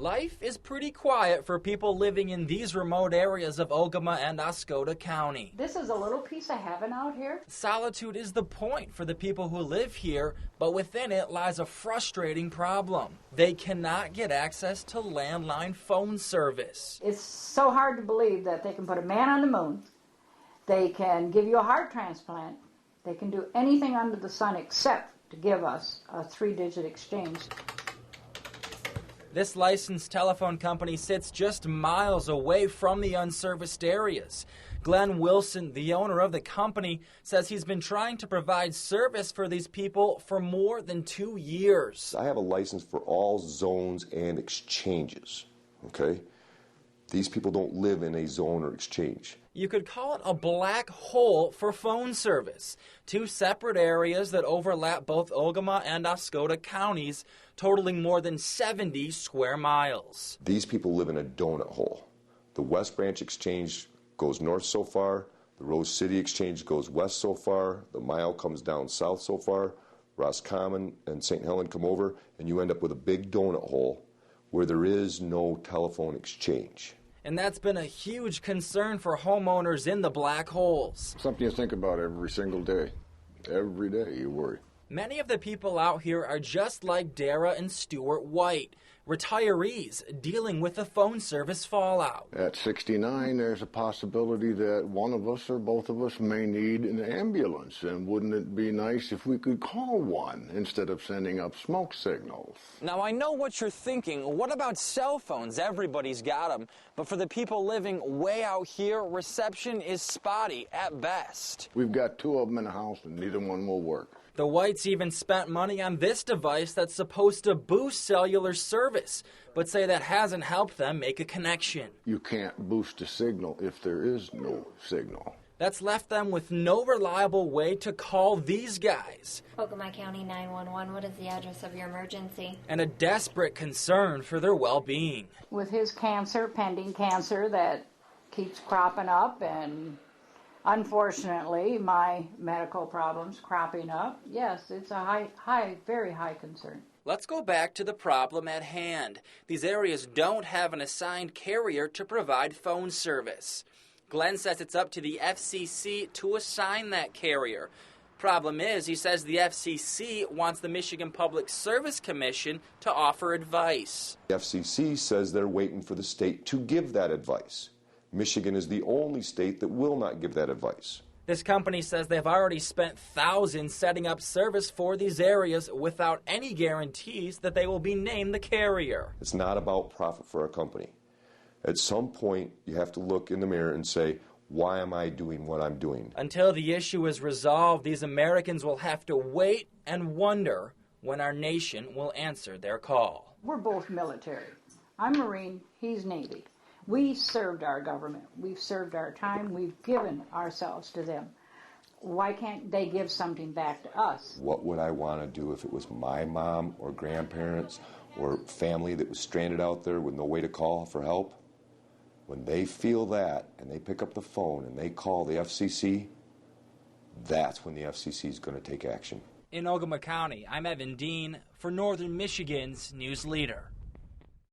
Life is pretty quiet for people living in these remote areas of Ogama and Oscoda County. This is a little piece of heaven out here. Solitude is the point for the people who live here, but within it lies a frustrating problem. They cannot get access to landline phone service. It's so hard to believe that they can put a man on the moon, they can give you a heart transplant, they can do anything under the sun except to give us a 3-digit exchange. This licensed telephone company sits just miles away from the unserviced areas. Glenn Wilson, the owner of the company, says he's been trying to provide service for these people for more than 2 years. I have a license for all zones and exchanges, okay? These people don't live in a zone or exchange. You could call it a black hole for phone service. 2 separate areas that overlap both Ogama and Oscoda counties, totaling more than 70 square miles. These people live in a donut hole. The West Branch Exchange goes north so far, the Rose City Exchange goes west so far, the mile comes down south so far, Roscommon and St. Helen come over, and you end up with a big donut hole where there is no telephone exchange. And that's been a huge concern for homeowners in the black holes. Something you think about every single day. Every day you worry. Many of the people out here are just like Dara and Stuart White, retirees dealing with the phone service fallout. At 69, there's a possibility that one of us or both of us may need an ambulance, and wouldn't it be nice if we could call one instead of sending up smoke signals? Now, I know what you're thinking. What about cell phones? Everybody's got them. But for the people living way out here, reception is spotty at best. We've got 2 of them in the house, and neither one will work. The Whites even spent money on this device that's supposed to boost cellular service, but say that hasn't helped them make a connection. You can't boost a signal if there is no signal. That's left them with no reliable way to call these guys. Ogama County 911, what is the address of your emergency? And a desperate concern for their well-being. With his cancer, pending cancer that keeps cropping up, and unfortunately my medical problems cropping up, yes, it's a very high concern. Let's go back to the problem at hand. These areas don't have an assigned carrier to provide phone service. Glenn says it's up to the FCC to assign that carrier. Problem is, he says the FCC wants the Michigan Public Service Commission to offer advice. The FCC says they're waiting for the state to give that advice. Michigan is the only state that will not give that advice. This company says they've already spent thousands setting up service for these areas without any guarantees that they will be named the carrier. It's not about profit for a company. At some point, you have to look in the mirror and say, why am I doing what I'm doing? Until the issue is resolved, these Americans will have to wait and wonder when our nation will answer their call. We're both military. I'm Marine, he's Navy. We served our government. We've served our time. We've given ourselves to them. Why can't they give something back to us? What would I want to do if it was my mom or grandparents or family that was stranded out there with no way to call for help? When they feel that and they pick up the phone and they call the FCC, that's when the FCC is going to take action. In Ogama County, I'm Evan Dean for Northern Michigan's News Leader.